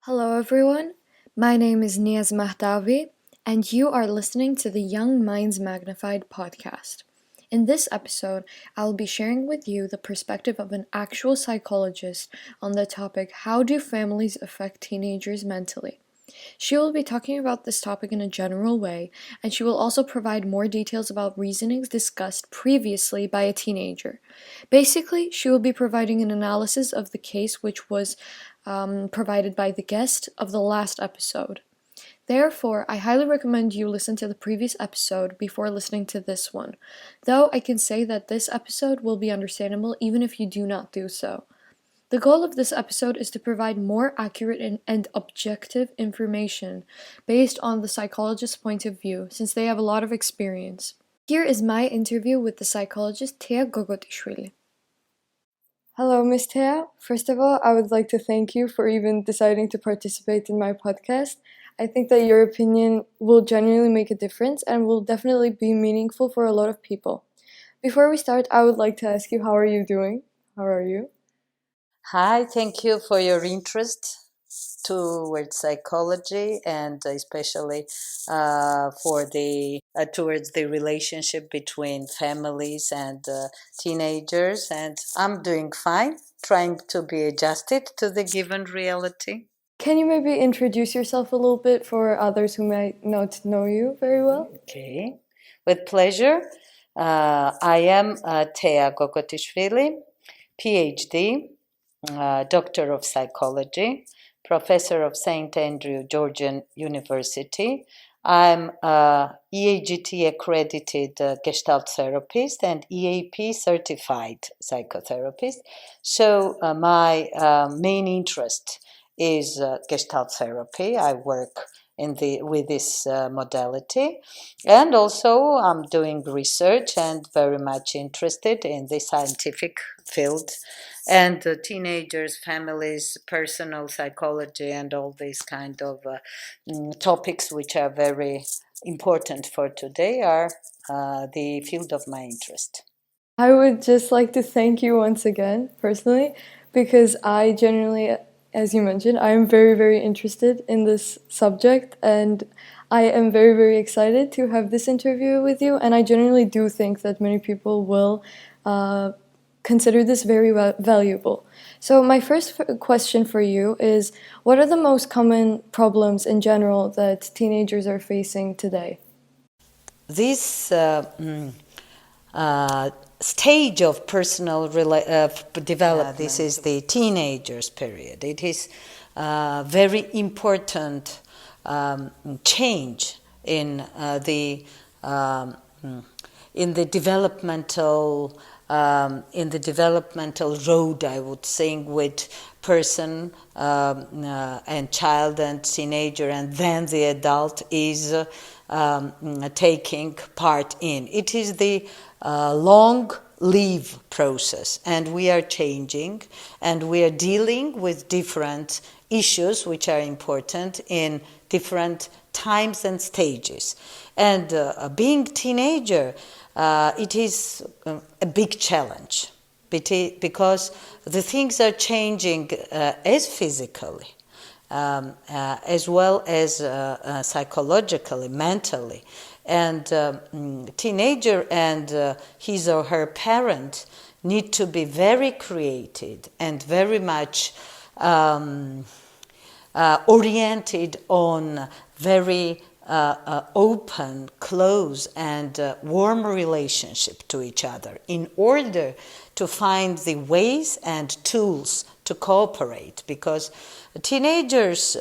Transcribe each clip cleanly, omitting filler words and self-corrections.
Hello, everyone. My name is Niaz Mahdavi, and you are listening to the Young Minds Magnified podcast. In this episode, I'll be sharing with you the perspective of an actual psychologist on the topic How do families affect teenagers mentally? She will be talking about this topic in a general way, and she will also provide more details about reasonings discussed previously by a teenager. Basically, she will be providing an analysis of the case which was provided by the guest of the last episode. Therefore, I highly recommend you listen to the previous episode before listening to this one, though I can say that this episode will be understandable even if you do not do so. The goal of this episode is to provide more accurate and objective information based on the psychologist's point of view, since they have a lot of experience. Here is my interview with the psychologist Tea Gogotishvili. Hello, Ms. Tea. First of all, I would like to thank you for even deciding to participate in my podcast. I think that your opinion will genuinely make a difference and will definitely be meaningful for a lot of people. Before we start, I would like to ask you, how are you doing? How are you? Hi, thank you for your interest towards psychology and especially for the towards the relationship between families and teenagers. And I'm doing fine, trying to be adjusted to the given reality. Can you maybe introduce yourself a little bit for others who might not know you very well? Okay, with pleasure. I am Tea Gogotishvili, PhD, Doctor of Psychology, Professor of St. Andrew Georgian University. I'm EAGT accredited Gestalt therapist and EAP certified psychotherapist. So my main interest is Gestalt therapy. I work with this modality, and also I'm doing research and very much interested in the scientific field and teenagers, families, personal psychology, and all these kind of topics which are very important for today are the field of my interest. I would just like to thank you once again, personally, because I genuinely, as you mentioned, I am very, very interested in this subject, and I am very, very excited to have this interview with you, and I genuinely do think that many people will consider this very valuable. So my first question for you is, what are the most common problems in general that teenagers are facing today? This stage of personal development, this is the teenagers period. It is very important change in the developmental road, I would say, with person and child and teenager, and then the adult is taking part in. It is the long live process, and we are changing, and we are dealing with different issues which are important in different times and stages. And being teenager, it is a big challenge because the things are changing as physically as well as psychologically, mentally. And teenager and his or her parent need to be very creative and very much oriented on very open, close, and warm relationship to each other in order to find the ways and tools to cooperate, because teenagers,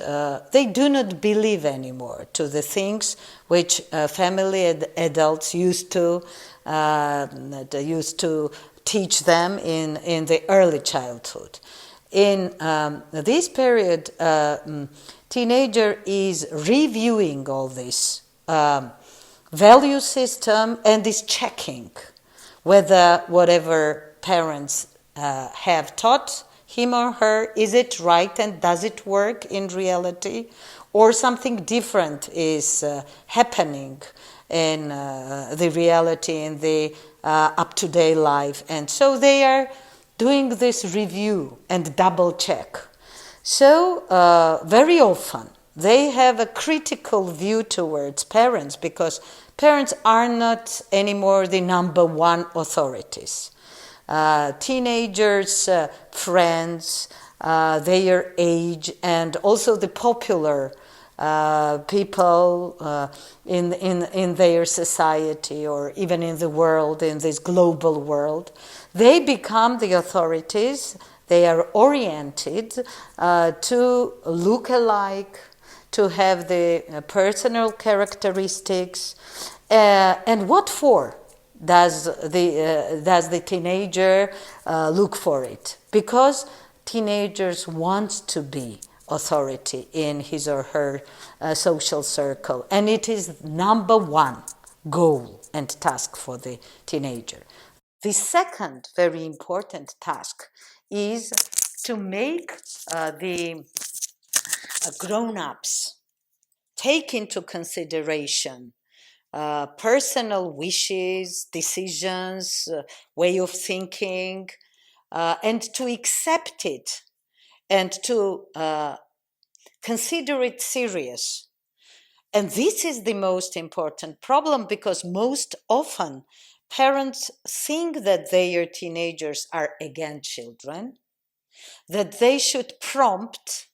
they do not believe anymore to the things which family adults used to teach them in the early childhood. In this period, teenager is reviewing all this value system and is checking whether whatever parents have taught him or her, is it right and does it work in reality, or something different is happening in the reality, in the up-to-date life. And so they are doing this review and double check. So very often they have a critical view towards parents because parents are not anymore the number one authorities. Teenagers, friends, their age, and also the popular people in their society or even in the world, in this global world, they become the authorities. They are oriented to look alike, to have the personal characteristics. And what for does the teenager look for it? Because teenagers want to be authority in his or her social circle, and it is number one goal and task for the teenager. The second very important task is to make the grown-ups take into consideration personal wishes, decisions, way of thinking, and to accept it and to consider it serious. And this is the most important problem because most often parents think that their teenagers are again children, that they should prompt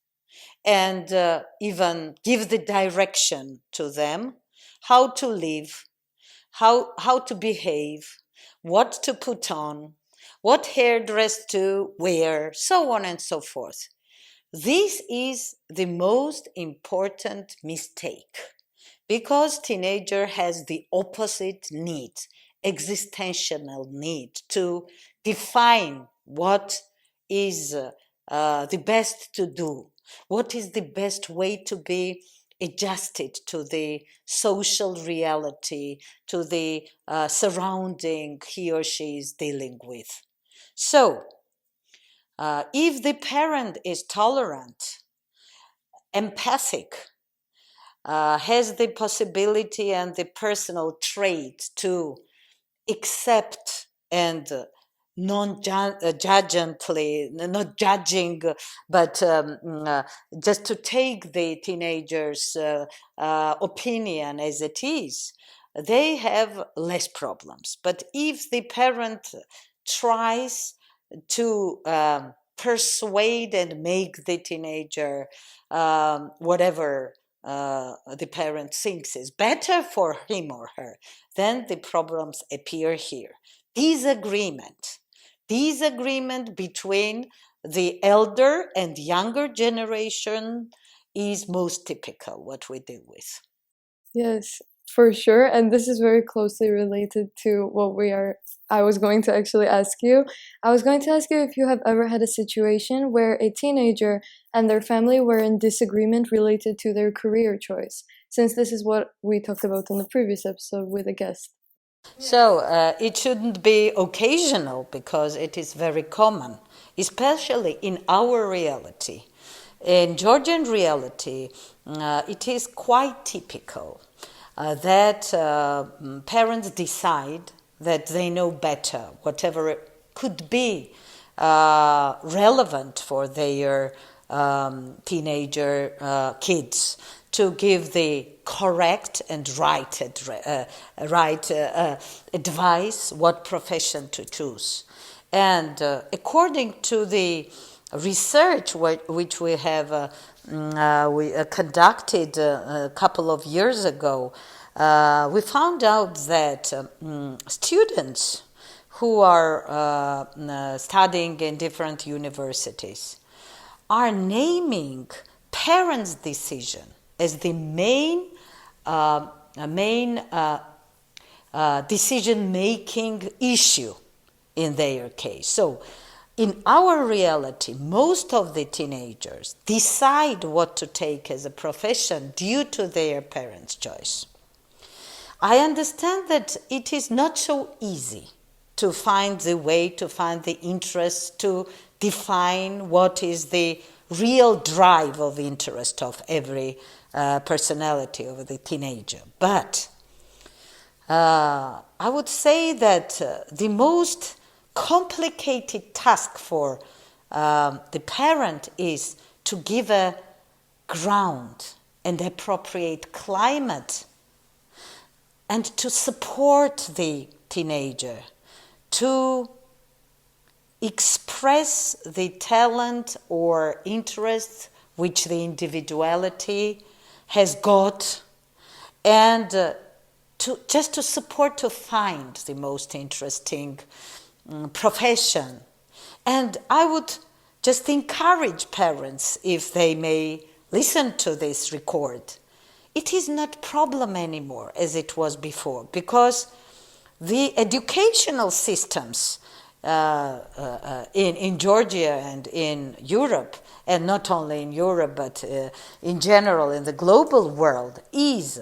and even give the direction to them how to live, how to behave, what to put on, what hairdress to wear, so on and so forth. This is the most important mistake because teenager has the opposite need, existential need to define what is the best to do, what is the best way to be adjusted to the social reality, to the surrounding he or she is dealing with. So, if the parent is tolerant, empathic, has the possibility and the personal trait to accept and non-judgmentally, not judging, but just to take the teenager's opinion as it is, they have less problems. But if the parent tries to persuade and make the teenager whatever the parent thinks is better for him or her, then the problems appear here. Disagreement between the elder and younger generation is most typical what we deal with. Yes, for sure. And this is very closely related to what I was going to actually ask you. I was going to ask you if you have ever had a situation where a teenager and their family were in disagreement related to their career choice, since this is what we talked about in the previous episode with a guest. So it shouldn't be occasional because it is very common, especially in our reality. In Georgian reality, it is quite typical that parents decide that they know better, whatever could be relevant for their teenager kids, to give the correct and right advice, what profession to choose. And according to the research which we have conducted a couple of years ago, we found out that students who are studying in different universities are naming parents' decision as the main decision-making issue in their case. So in our reality, most of the teenagers decide what to take as a profession due to their parents' choice. I understand that it is not so easy to find the way, to find the interest, to define what is the real drive of interest of every personality of the teenager. But I would say that the most complicated task for the parent is to give a ground and appropriate climate and to support the teenager to express the talent or interest which the individuality has got, and to support to find the most interesting profession. And I would just encourage parents, if they may listen to this record, it is not problem anymore as it was before, because the educational systems in Georgia and in Europe, and not only in Europe but in general in the global world, is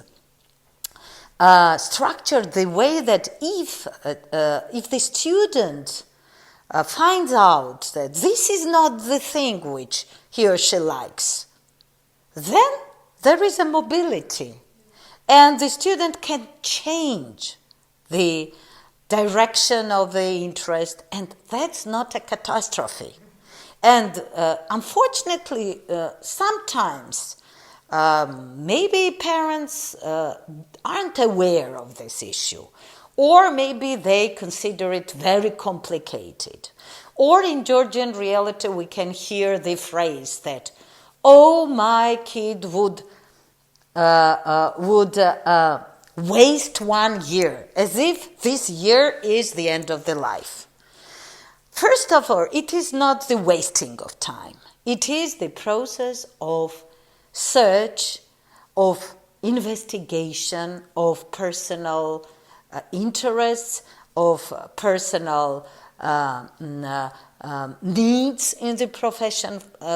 structured the way that if the student finds out that this is not the thing which he or she likes, then there is a mobility, and the student can change the direction of the interest, and that's not a catastrophe. And unfortunately, sometimes maybe parents aren't aware of this issue, or maybe they consider it very complicated. Or in Georgian reality, we can hear the phrase that, oh, my kid would waste 1 year, as if this year is the end of the life. First of all, it is not the wasting of time. It is the process of search, of investigation, of personal interests, of personal needs in the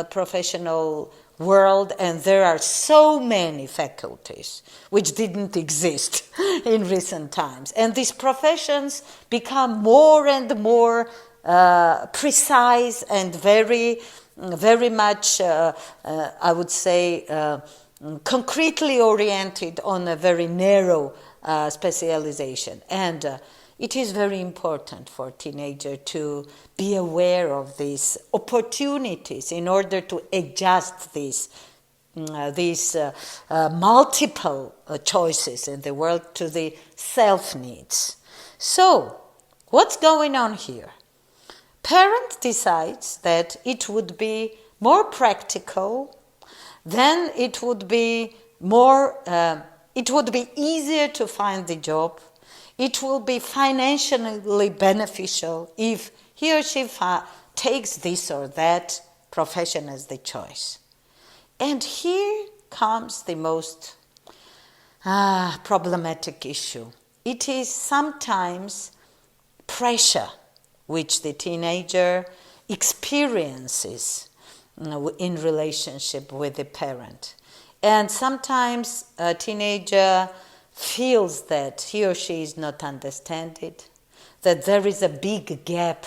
professional world, and there are so many faculties which didn't exist in recent times. And these professions become more and more precise and very much, I would say, concretely oriented on a very narrow specialization. And it is very important for teenagers to be aware of these opportunities in order to adjust these multiple choices in the world to the self-needs. So, what's going on here? Parent decides that it would be more practical, then it would be easier to find the job. It will be financially beneficial if he or she takes this or that profession as the choice. And here comes the most problematic issue. It is sometimes pressure which the teenager experiences in relationship with the parent. And sometimes a teenager feels that he or she is not understood, that there is a big gap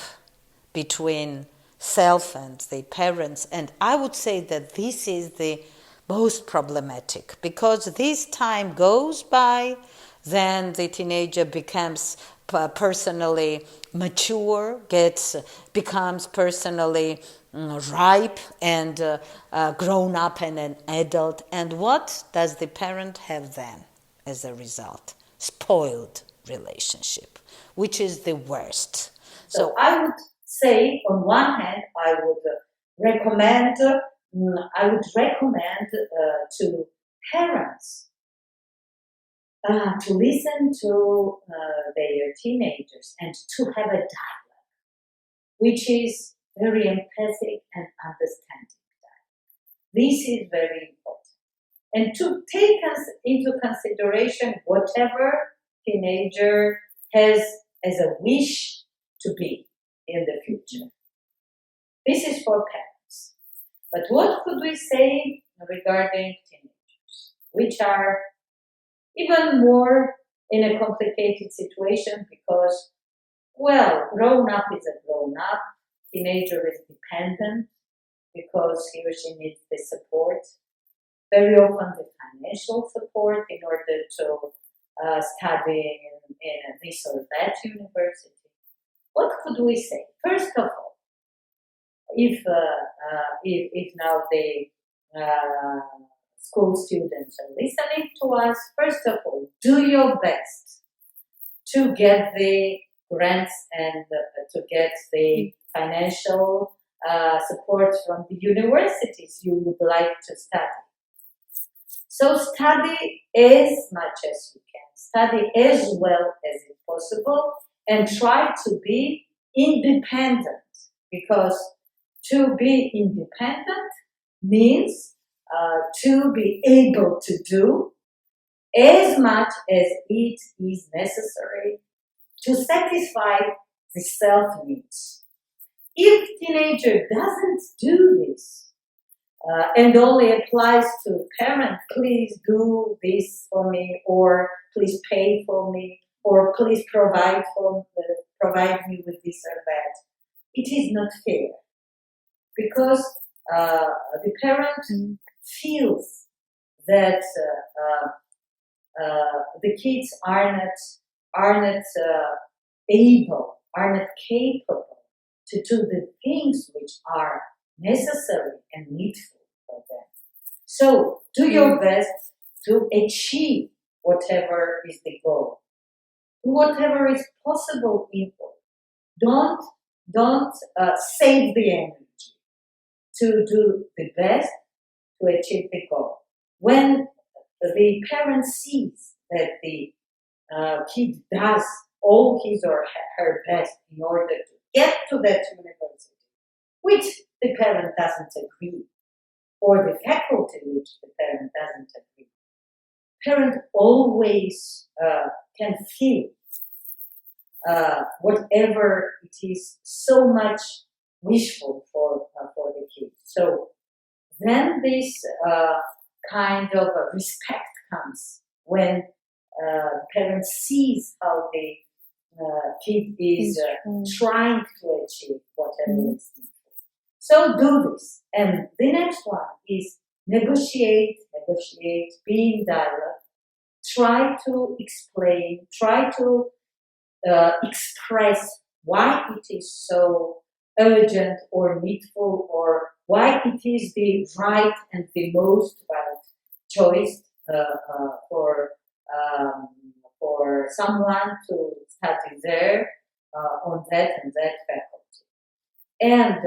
between self and the parents. And I would say that this is the most problematic, because this time goes by, then the teenager becomes personally mature, becomes personally ripe and grown up and an adult. And what does the parent have then as a result? Spoiled relationship, which is the worst. So I would say, on one hand, I would recommend to parents to listen to their teenagers and to have a dialogue, which is very empathic and understanding. This is very important. And to take into consideration whatever teenager has as a wish to be in the future. This is for parents. But what could we say regarding teenagers, which are even more in a complicated situation because, well, grown up is a grown up, teenager is dependent because he or she needs the support, very often the financial support in order to study in this or that university. What could we say? First of all, if now the school students are listening to us, first of all, do your best to get the grants and to get the financial support from the universities you would like to study. So study as much as you can, study as well as it's possible, and try to be independent, because to be independent means to be able to do as much as it is necessary to satisfy the self-needs. If teenager doesn't do this and only applies to parent, please do this for me, or please pay for me, or please provide me with this or that, it is not fair, because the parent feels that the kids are not able, are not capable to do the things which are necessary and needful for them. So do your best to achieve whatever is the goal. Do whatever is possible in goal. Don't save the energy to do the best to achieve the goal. When the parent sees that the kid does all his or her best in order to get to that university, which the parent doesn't agree, or the faculty which the parent doesn't agree, parent always can feel whatever it is so much wishful for the kid. So then this kind of respect comes when parent sees how the kid is trying to achieve whatever is needful. So do this. And the next one is negotiate, be in dialogue, try to explain, try to express why it is so urgent or needful, or why it is the right and the most valid choice for someone to study there on that and that faculty. And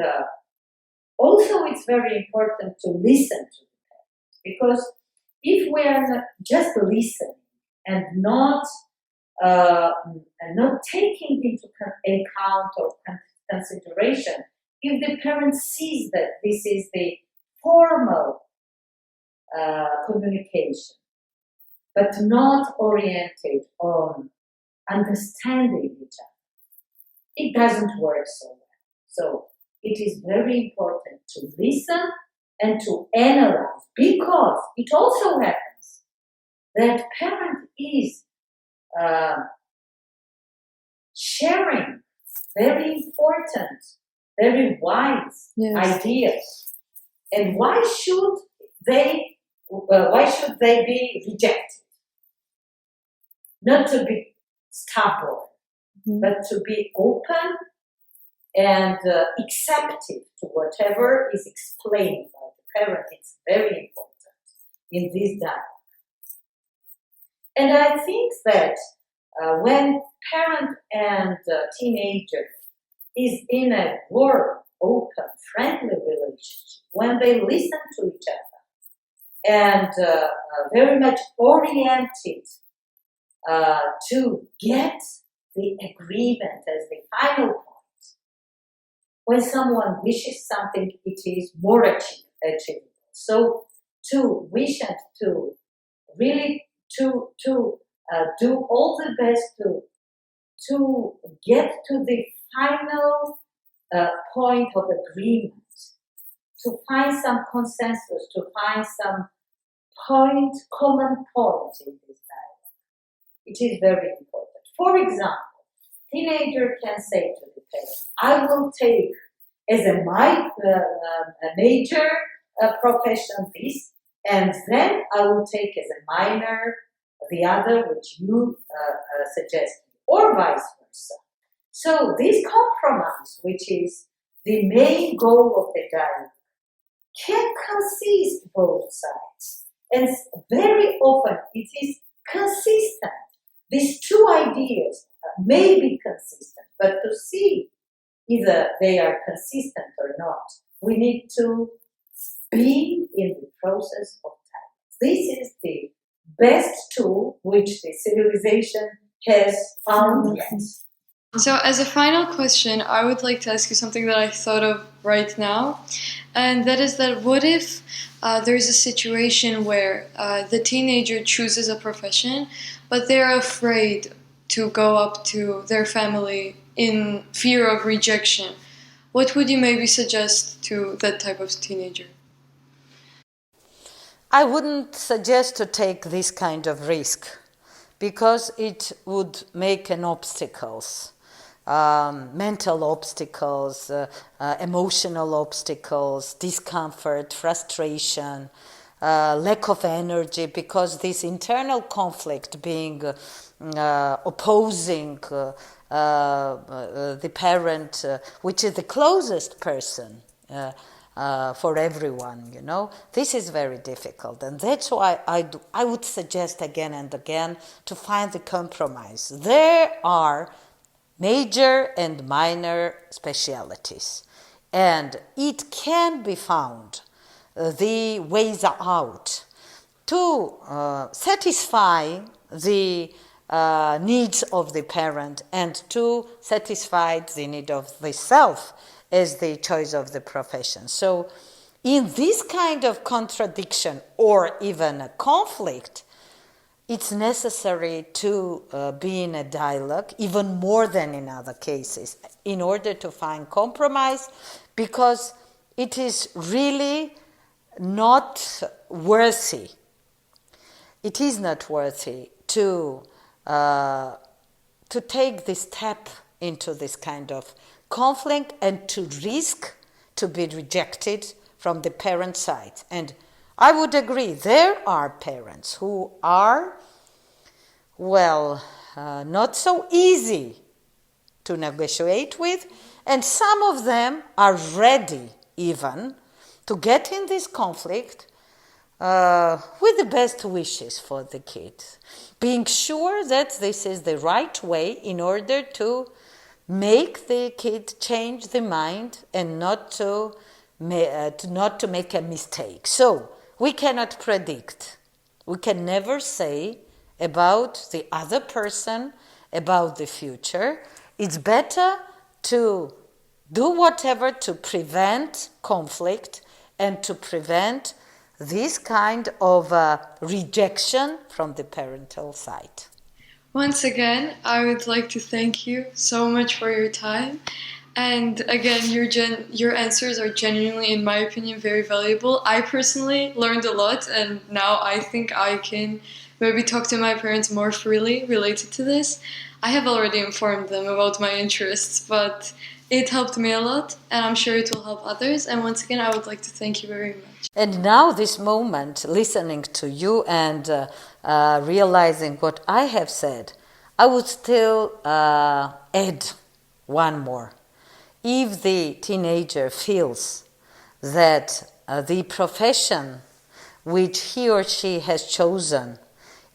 also it's very important to listen to the parents, because if we are not just listening and not taking into account or consideration, if the parent sees that this is the formal communication, but not oriented on understanding each other, it doesn't work so well. So it is very important to listen and to analyze, because it also happens that parent is sharing very important, very wise ideas, and why should they be rejected? Not to be stubborn, but to be open and acceptive to whatever is explained by the parent. It's very important in this dialogue. And I think that when parent and teenager is in a warm, open, friendly relationship, when they listen to each other and very much oriented to get the agreement as the final point, when someone wishes something, it is more achievable. So to wish and to really to do all the best to get to the final point of agreement, to find some consensus, to find some common point in this dialogue. It is very important. For example, teenager can say to the parent, I will take as my major profession this, and then I will take as a minor the other which you suggest, or vice versa. So this compromise, which is the main goal of the dialogue can consist both sides. And very often it is consistent. These two ideas may be consistent, but to see either they are consistent or not, we need to be in the process of time. This is the best tool which the civilization has found yet. So, as a final question, I would like to ask you something that I thought of right now, and that is that what if there's a situation where the teenager chooses a profession, but they're afraid to go up to their family in fear of rejection? What would you maybe suggest to that type of teenager? I wouldn't suggest to take this kind of risk because it would make an obstacles. Mental obstacles, emotional obstacles, discomfort, frustration, lack of energy, because this internal conflict being opposing the parent, which is the closest person for everyone, this is very difficult. And that's why I would suggest again and again to find the compromise. There are major and minor specialities, and it can be found the ways out to satisfy the needs of the parent and to satisfy the need of the self as the choice of the profession. So in this kind of contradiction or even a conflict, it's necessary to be in a dialogue, even more than in other cases, in order to find compromise, because it is really not worthy. It is not worthy to take this step into this kind of conflict and to risk to be rejected from the parent side. And I would agree, there are parents who are, not so easy to negotiate with, and some of them are ready even to get in this conflict with the best wishes for the kid, being sure that this is the right way in order to make the kid change the mind and not to make a mistake. So we cannot predict. We can never say about the other person, about the future. It's better to do whatever to prevent conflict and to prevent this kind of rejection from the parental side. Once again, I would like to thank you so much for your time. And again, your answers are genuinely, in my opinion, very valuable. I personally learned a lot, and now I think I can maybe talk to my parents more freely related to this. I have already informed them about my interests, but it helped me a lot, and I'm sure it will help others. And once again, I would like to thank you very much. And now this moment, listening to you and realizing what I have said, I would still add one more. If the teenager feels that the profession which he or she has chosen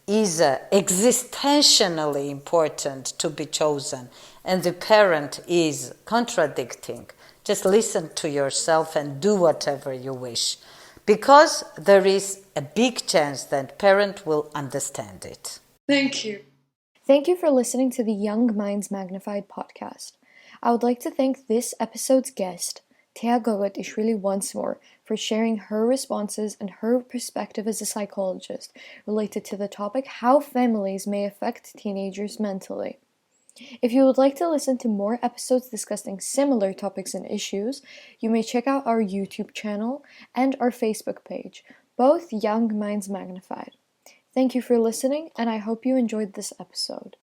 is existentially important to be chosen, and the parent is contradicting, just listen to yourself and do whatever you wish, because there is a big chance that parent will understand it. Thank you. Thank you for listening to the Young Minds Magnified podcast. I would like to thank this episode's guest, Tea Gogotishvili, once more for sharing her responses and her perspective as a psychologist related to the topic how families may affect teenagers mentally. If you would like to listen to more episodes discussing similar topics and issues, you may check out our YouTube channel and our Facebook page, both Young Minds Magnified. Thank you for listening, and I hope you enjoyed this episode.